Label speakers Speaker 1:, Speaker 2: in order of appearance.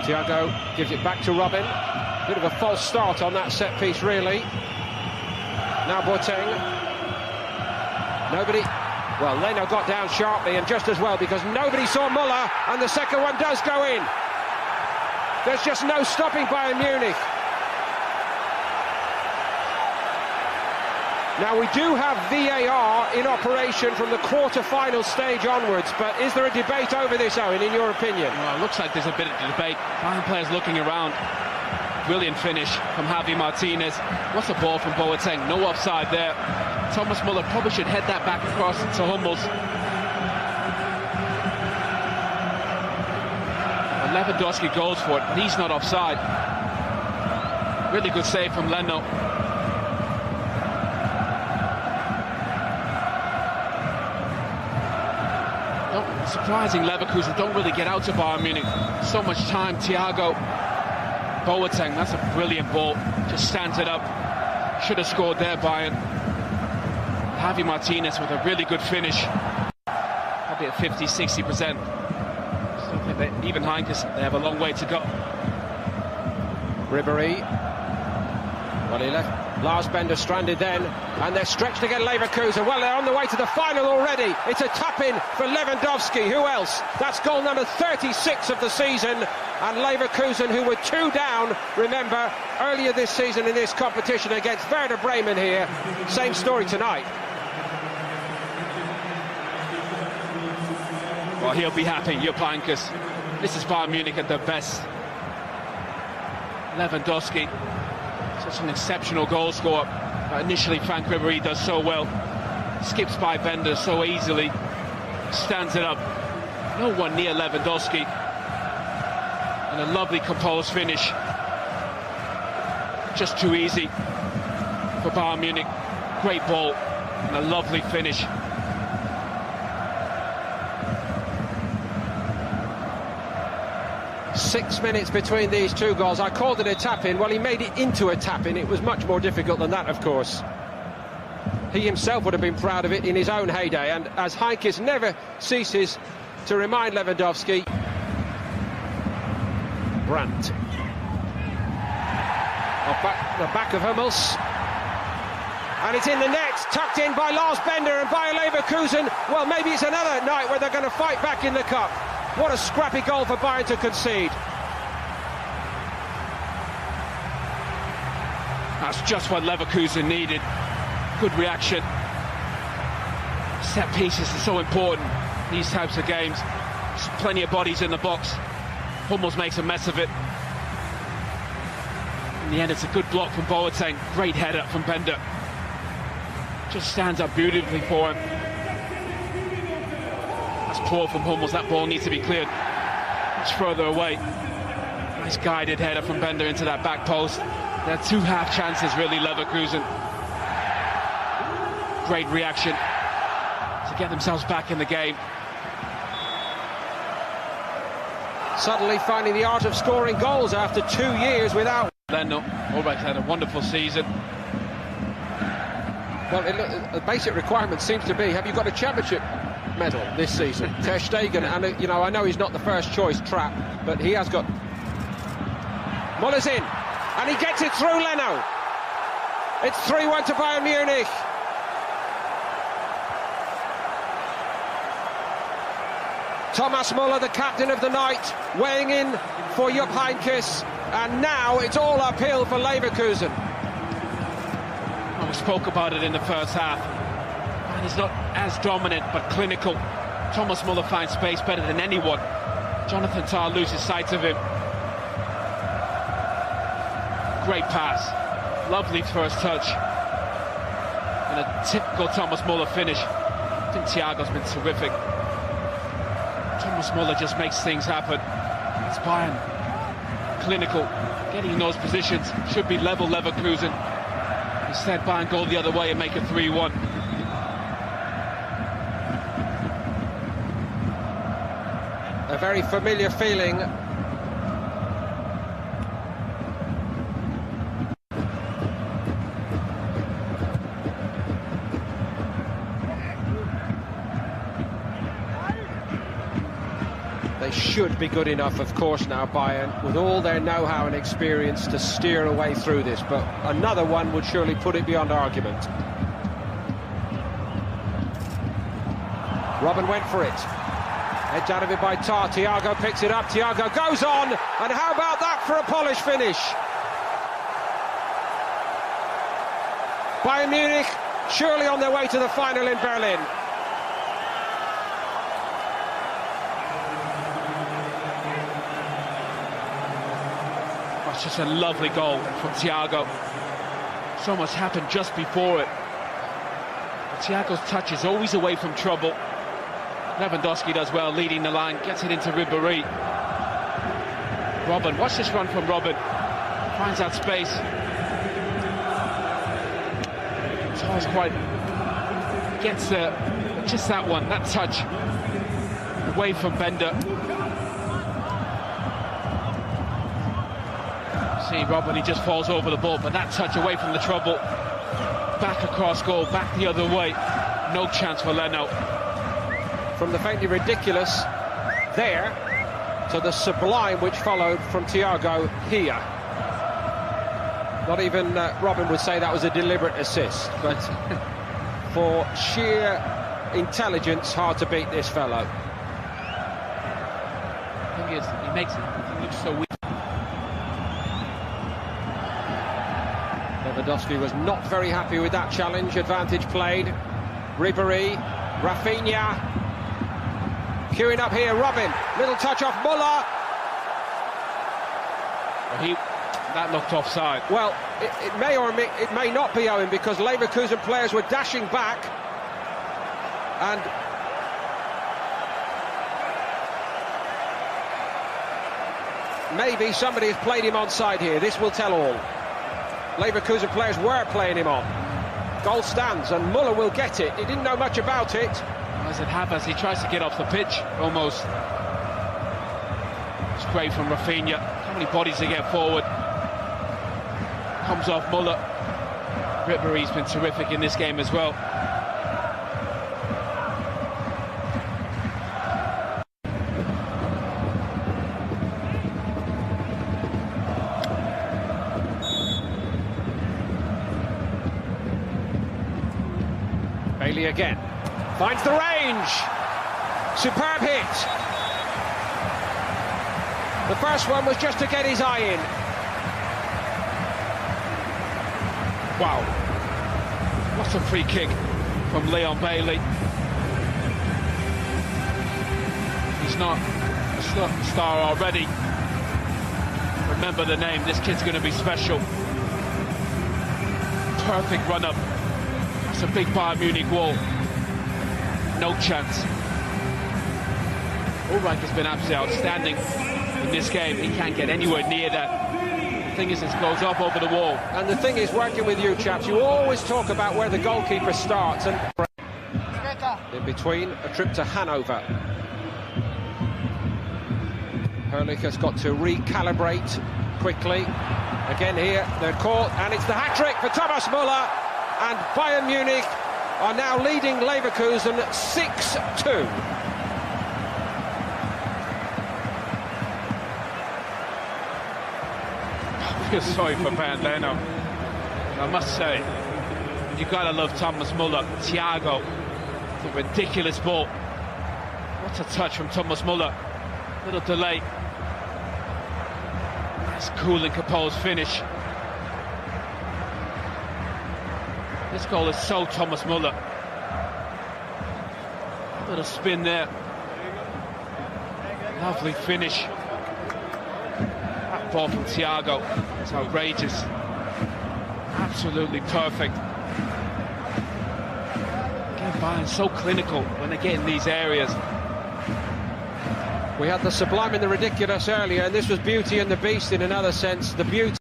Speaker 1: Thiago gives it back to Robin. Bit of a false start on that set piece, really. Now Boateng. Nobody. Well, Leno got down sharply, and just as well, because nobody saw Muller, and the second one does go in. There's just no stopping Bayern Munich. Now, we do have VAR in operation from the quarter-final stage onwards, but is there a debate over this, Owen, in your opinion?
Speaker 2: Well, it looks like there's a bit of debate. Bayern players looking around. Brilliant finish from Javi Martinez. What's a ball from Boateng? No offside there. Thomas Muller probably should head that back across to Hummels. And Lewandowski goes for it, and he's not offside. Really good save from Leno. Surprising, Leverkusen don't really get out to Bayern Munich. So much time. Thiago, Boateng, that's a brilliant ball. Just stands it up. Should have scored there, Bayern. Javi Martinez with a really good finish. Probably at 50-60%. Even Heinkes, they have a long way to go.
Speaker 1: Ribéry. Well, he left Lars Bender stranded then, and they're stretched again, Leverkusen. Well, they're on the way to the final already. It's a tap-in for Lewandowski. Who else? That's goal number 36 of the season. And Leverkusen, who were 2 down, remember, earlier this season in this competition against Werder Bremen here. Same story tonight.
Speaker 2: Well, he'll be happy, Jupp Heynckes. This is Bayern Munich at their best. Lewandowski, such an exceptional goal scorer. Initially, Frank Ribéry does so well. Skips by Bender so easily. Stands it up. No one near Lewandowski. And a lovely composed finish. Just too easy for Bayern Munich. Great ball and a lovely finish.
Speaker 1: Six minutes between these two goals. I called it a tap-in. Well, he made it into a tap-in. It was much more difficult than that, of course. He himself would have been proud of it in his own heyday, and as Heinkes never ceases to remind Lewandowski. Brandt. The back of Hummels. And it's in the net, tucked in by Lars Bender and by Leverkusen. Well, maybe it's another night where they're going to fight back in the cup. What a scrappy goal for Bayern to concede.
Speaker 2: That's just what Leverkusen needed. Good reaction. Set pieces are so important in these types of games. There's plenty of bodies in the box. Hummels makes a mess of it. In the end, it's a good block from Boateng. Great header from Bender. Just stands up beautifully for him. That's poor from Hummels. That ball needs to be cleared much further away. Nice guided header from Bender into that back post. There are 2 half chances, really, Leverkusen. Great reaction to get themselves back in the game.
Speaker 1: Suddenly finding the art of scoring goals after 2 years without.
Speaker 2: Leno, Ulreich had a wonderful season.
Speaker 1: Well, the basic requirement seems to be, have you got a championship medal this season? Ter Stegen, and you know, I know he's not the first choice, Trapp, but he has got. Muller's in, and he gets it through Leno. It's 3-1 to Bayern Munich. Thomas Muller, the captain of the night, weighing in for Jupp Heynckes, and now it's all uphill for Leverkusen.
Speaker 2: We spoke about it in the first half. And he's not as dominant, but clinical. Thomas Muller finds space better than anyone. Jonathan Tah loses sight of him. Great pass. Lovely first touch. And a typical Thomas Muller finish. I think Thiago's been terrific. Thomas Muller just makes things happen. It's Bayern. Clinical. Getting in those positions. Should be level Leverkusen. Instead, Bayern go the other way and make it 3-1.
Speaker 1: A very familiar feeling. They should be good enough, of course, now, Bayern, with all their know-how and experience to steer a way through this, but another one would surely put it beyond argument. Robin went for it. Edged out of it by Tar. Thiago picks it up. Thiago goes on, and how about that for a polished finish? Bayern Munich surely on their way to the final in Berlin.
Speaker 2: That's just a lovely goal from Thiago. So much happened just before it. But Thiago's touch is always away from trouble. Lewandowski does well, leading the line, gets it into Ribéry. Robin, watch this run from Robin. Finds out space. Tar's quite... gets just that one, that touch. Away from Bender. See Robin, he just falls over the ball, but that touch away from the trouble. Back across goal, back the other way. No chance for Leno.
Speaker 1: From the faintly ridiculous there to the sublime which followed from Thiago here. Not even Robin would say that was a deliberate assist, but for sheer intelligence, hard to beat this fellow.
Speaker 2: The thing is, he makes it, he looks so weak.
Speaker 1: Lewandowski was not very happy with that challenge. Advantage played. Ribéry, Rafinha. Queuing up here, Robin. Little touch off Muller.
Speaker 2: That looked offside.
Speaker 1: Well, it may or it may not be, Owen, because Leverkusen players were dashing back. And maybe somebody has played him onside here. This will tell all. Leverkusen players were playing him on. Goal stands, and Muller will get it. He didn't know much about it.
Speaker 2: As it happens, he tries to get off the pitch, almost. It's great from Rafinha. How many bodies to get forward? Comes off Muller. Ribéry's been terrific in this game as well.
Speaker 1: Bailey again. Finds the range. Superb hit. The first one was just to get his eye in.
Speaker 2: Wow. What a free kick from Leon Bailey. He's not a star already. Remember the name, this kid's going to be special. Perfect run-up. That's a big Bayern Munich wall. No chance. Ulreich has been absolutely outstanding in this game. He can't get anywhere near that. The thing is, it goes up over the wall.
Speaker 1: And the thing is, working with you chaps, you always talk about where the goalkeeper starts, and in between, a trip to Hanover. Herrlich has got to recalibrate quickly. Again here, they're caught, and it's the hat-trick for Thomas Muller, and Bayern Munich are now leading Leverkusen 6-2.
Speaker 2: I feel sorry for Bayern Leno. I must say, you've got to love Thomas Muller. Thiago, the ridiculous ball. What a touch from Thomas Muller. Little delay. Nice, cool and composed finish. This goal is so Thomas Muller. Little spin there. Lovely finish. That ball from Thiago. It's outrageous. Absolutely perfect. Again, Bayern so clinical when they get in these areas.
Speaker 1: We had the sublime and the ridiculous earlier, and this was Beauty and the Beast in another sense. The beauty